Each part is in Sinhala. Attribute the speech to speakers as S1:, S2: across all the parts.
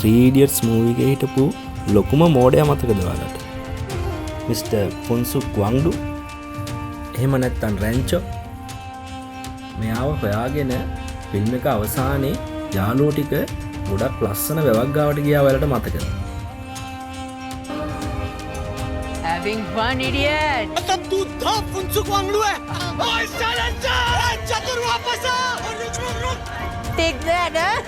S1: 3 Idiots movie එකේ හිටපු ලොකුම මෝඩයා මතකද ඔයාලට? මිස්ටර් ෆොන්සු ක්වන්ඩු. එහෙම නැත්නම් රැන්චෝ. මෙයාව හොයාගෙන ෆිල්ම් එක අවසානයේ යාළුවෝ ටික ගොඩක් ලස්සන වැවක් ගාවට ගියා ඔයාලට මතකද?
S2: Having fun, idiot!
S3: तब तू था फुंसु क्वांगडू है ओए साइलेंसर चतुर वापस आ रुक
S2: Take that, huh?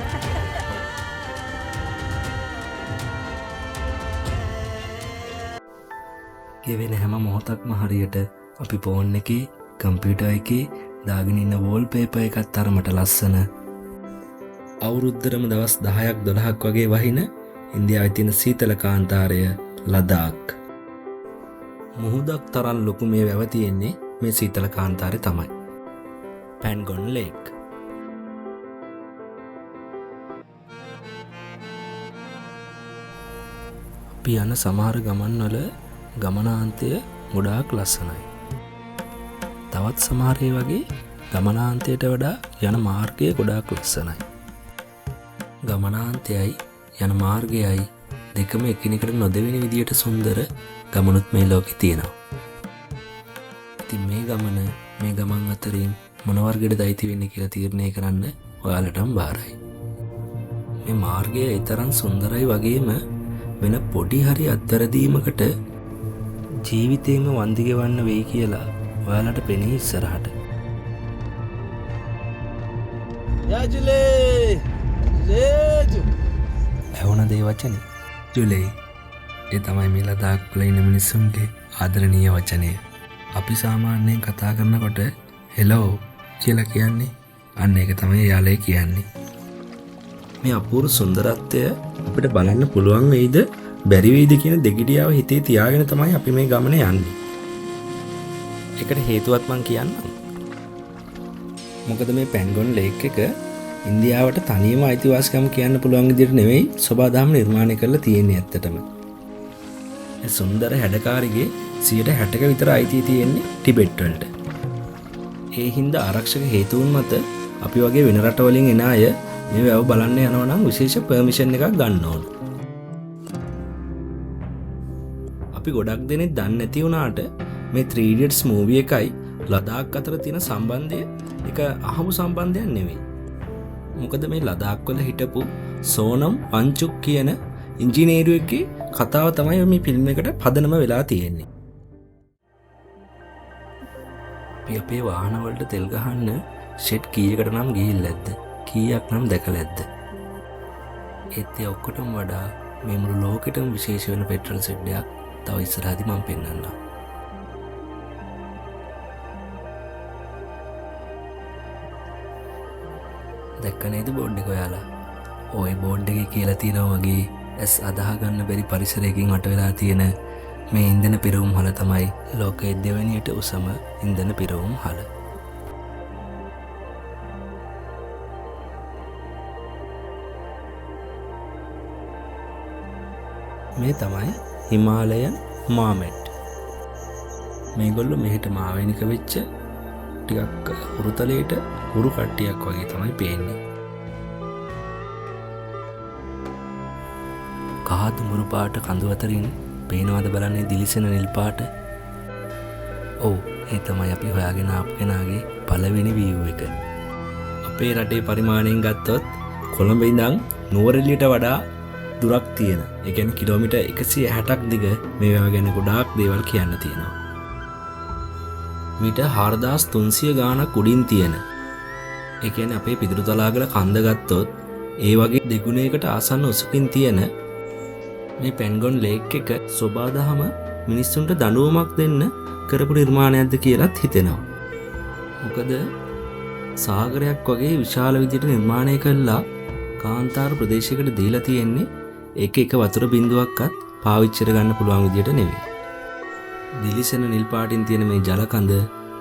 S1: ගෙවෙන හැම මොහොතක්ම හරියට අපි ෆෝන් එකේ කම්පියුටර් එකේ දාගෙන ඉන්න වෝල්පේපර් එකත් තරමට ලස්සන අවුරුද්දටම දවස් 10ක් 12ක් වගේ වහින ඉන්දියාවේ තියෙන සීතල කාන්තාරය ලදාක්. මුහුදක් තරම් ලොකු මේ වැව තියෙන්නේ මේ සීතල කාන්තාරේ තමයි. පැන්ගොන් ලේක්. අපි යන සමහර ගමන්වල ගමනාන්තය ගොඩාක් ලස්සනයි. තවත් සමහරේ වගේ ගමනාන්තයට වඩා යන මාර්ගය ගොඩාක් ලස්සනයි. ගමනාන්තයයි යන මාර්ගයයි දෙකම එකිනෙකට නොදෙවෙන විදියට සුන්දර ගමනුත් මේ ලෝකේ තියෙනවා. ඉතින් මේ ගමන් අතරින් මොන වර්ගයකටද අයිති වෙන්නේ කියලා තීරණය කරන්න ඔයාලටම බාරයි. මේ මාර්ගය ඒ තරම් සුන්දරයි වගේම වෙන පොඩි හරි අත්තරදීමකට ජීවිතේම වන්දි ගෙවන්න වෙයි කියලා ඔයාලට පෙනේ ඉස්සරහට.
S3: याजुले लेजु
S1: ඇහුණ දේ වචනේ ජුලේ. ඒ තමයි මේ ලදාක් වල ඉන්න මිනිස්සුන්ගේ ආදරණීය වචනය. අපි සාමාන්‍යයෙන් කතා කරනකොට හෙලෝ කියලා කියන්නේ අන්න ඒක තමයි යාළුවෝ කියන්නේ. මේ අපූර්ව සුන්දරත්වය අපිට බලන්න පුළුවන් වෙයිද බැරි වෙයිද කියන දෙගිඩියාව හිතේ තියාගෙන තමයි අපි මේ ගමනේ යන්නේ. ඒකට හේතුවක් මං කියන්නම්. මොකද මේ පැන්ගොන් ලේක් එක ඉන්දියාවට තනියම අයිතිවාසිකම් කියන්න පුළුවන් විදිහට නෙවෙයි සබාදාම නිර්මාණය කරලා තියෙන්නේ ඇත්තටම. ඒ සුන්දර හැඩකාරිගේ 60% විතර අයිතිය තියෙන්නේ ටිබෙට් වලට. ඒ හින්දා ආරක්ෂක හේතුන් මත අපි වගේ වෙන රටවලින් එන අය මේ වැව බලන්න යනවා නම් විශේෂ පර්මිෂන් එකක් ගන්න ඕන. අපි ගොඩක් දෙනෙක් දන්නේ නැති වුණාට මේ 3 Idiots movie එකයි ලදාක් අතර තියෙන සම්බන්ධය එක අහමු සම්බන්ධයක් නෙවෙයි. මොකද මේ ලදාක් වල හිටපු සෝනම් වංචුක් කියන ඉංජිනේරුවෙක්ගේ කතාව තමයි මේ ෆිල්ම් එකට පදනම වෙලා තියෙන්නේ. අපි අපේ වාහන වලට තෙල් ගහන්න ෂෙඩ් කීයකට නම් ගිහිල්ලා ඇද්ද? කීයක් නම් දැකලා ඇද්ද? ඒත් ඒ ඔක්කොටම වඩා මේ මුළු ලෝකෙටම විශේෂ වෙන පෙට්‍රල් ෂෙඩ් එකක් තව ඉස්සරහදී මම පෙන්නන්නම්. දැක්ක නේද බෝඩ් එක ඔයාලා? ওই බෝඩ් එකේ කියලා තියෙනවා වගේ ඇස් අදාහ ගන්න බැරි පරිසරයකින් වට වෙලා තියෙන මේ ඉන්ධන පිරවුම් හල තමයි ලෝකයේ දෙවෙනියට උසම ඉන්ධන පිරවුම් හල. මේ තමයි හිමාලයන් මාමෙට්. මේගොල්ලෝ මෙහෙට මාවෙනික වෙච්ච ටිකක් හුරුතලයට හුරු කට්ටියක් වගේ තමයි පේන්නේ. කහතු මුරු පාට කඳු අතරින් පේනවද බලන්නේ දිලිසෙන නිල් පාට? ඔව්, ඒ තමයි අපි හොයාගෙන ආපු කෙනාගේ පළවෙනි view එක. අපේ රටේ පරිමාණයෙන් ගත්තොත් කොළඹ ඉඳන් නුවරඑළියට වඩා දුරක් තියෙන. ඒ කියන්නේ කිලෝමීටර් 160ක් දිග මේ වැව ගැන ගොඩාක් දේවල් කියන්න තියෙනවා. මීට 4300 ගාණක් උඩින් තියෙන. ඒ කියන්නේ අපේ පිදුරුතලාගල කන්ද ගත්තොත් ඒ වගේ දෙගුණයකට ආසන්න උසකින් තියෙන මේ පැන්ගොන් ලේක් එක සබාදාම මිනිස්සුන්ට දඬුවමක් දෙන්න කරපු නිර්මාණයක්ද කියලාත් හිතෙනවා. මොකද සාගරයක් වගේ විශාල විදිහට නිර්මාණය කළා කාන්තාර ප්‍රදේශයකට දීලා තියෙන්නේ ඒක එක වතුර බිඳුවක්වත් පාවිච්චි කරගන්න පුළුවන් විදිහට නෙවෙයි. දිලිසෙන නිල් පාටින් තියෙන මේ ජල කඳ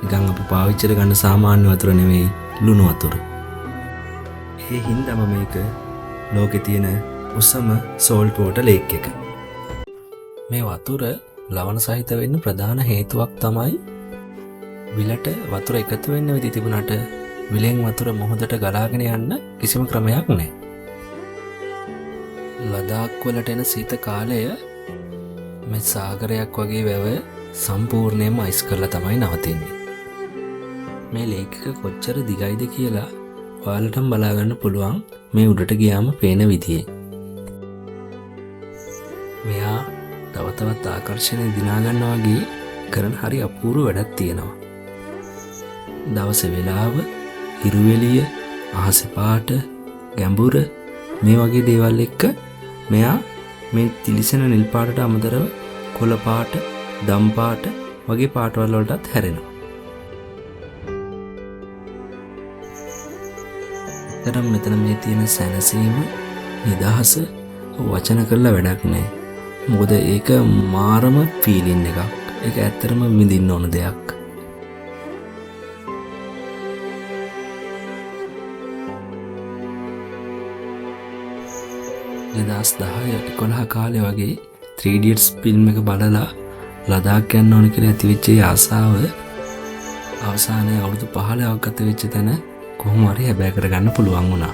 S1: නිකන් අපි පාවිච්චි කරගන්න සාමාන්‍ය වතුර නෙවෙයි, ලුණු වතුර. ඒ හින්දාම මේක ලෝකේ තියෙන උසම සෝල්ට් වෝටර් ලේක් එක. මේ වතුර ලවණ සහිත වෙන්න ප්‍රධාන හේතුවක් තමයි විලට වතුර එකතු වෙන්න විදි තිබුණාට විලෙන් වතුර මොහොතට ගලාගෙන යන්න කිසිම ක්‍රමයක් නැහැ. ලදාක් වලට එන සීත කාලය මේ සාගරයක් වගේ වැව සම්පූර්ණයෙන්ම අයිස් කරලා තමයි නවතින්නේ. මේ ලේක් එක කොච්චර දිගයිද කියලා ඔයාලටම බලාගන්න පුළුවන් මේ උඩට ගියාම පේන විදියේ. මෙයා තව තවත් ආකර්ෂණය දිනා ගන්නවා වගේ කරන හරි අපූර්ව වැඩක් තියෙනවා. දවස වෙලාව, හිරු එළිය, අහස පාට, ගැඹුර මේ වගේ දේවල් එක්ක මෙයා මේ තිලිසෙන නිල් පාටට අමතරව කොළ පාට, දම් පාට වගේ පාටවල වලටත් හැරෙනවා. තරම් මෙතන මේ තියෙන සැනසීම, නිදහස වචන කරලා වැඩක් නැහැ. මොකද ඒක මාරම ෆීලින් එකක්. ඒක ඇත්තටම විඳින්න ඕන දෙයක්. දෙදස් 10-11 කාලේ වගේ 3 Idiots ෆිල්ම් එක බලලා ලදාක් යන්න ඕන කියලා ඇතිවෙච්ච ආසාව අවසානයේ අවුරුදු 15ක් ගත වෙච්ච තැන කොහොම හරි හැබෑ කරගන්න පුළුවන් වුණා.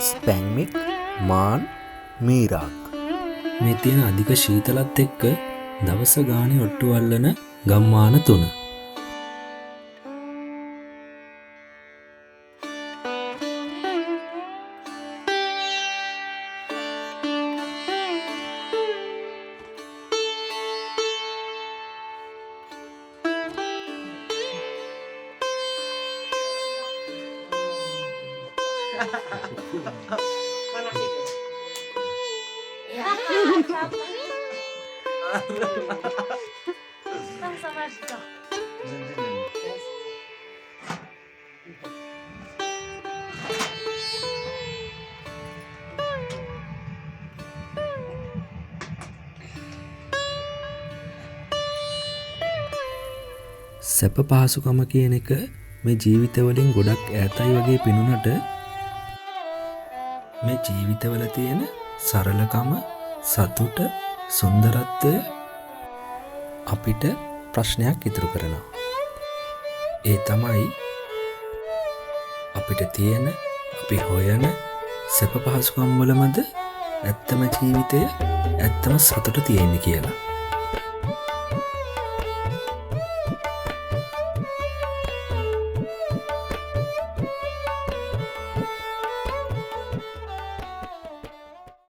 S1: ස්පැන්මික් මාන් මීරාක් මේ තියෙන අධික ශීතලත් එක්ක දවස ගානේ ඔට්ටු අල්ලන ගම්මාන 3. සැප පහසුකම කියන එක මේ ජීවිතවලින් ගොඩක් ඈතයි වගේ පෙනුනට මේ ජීවිතවල තියෙන සරලකම, සතුට, සුන්දරත්වය අපිට ප්‍රශ්නයක් ඉතුරු කරනවා. ඒ තමයි අපිට තියෙන, අපි හොයන සැප පහසුකම් වලමද ඇත්තම ජීවිතය, ඇත්තම සතුට තියෙන්නේ කියලා.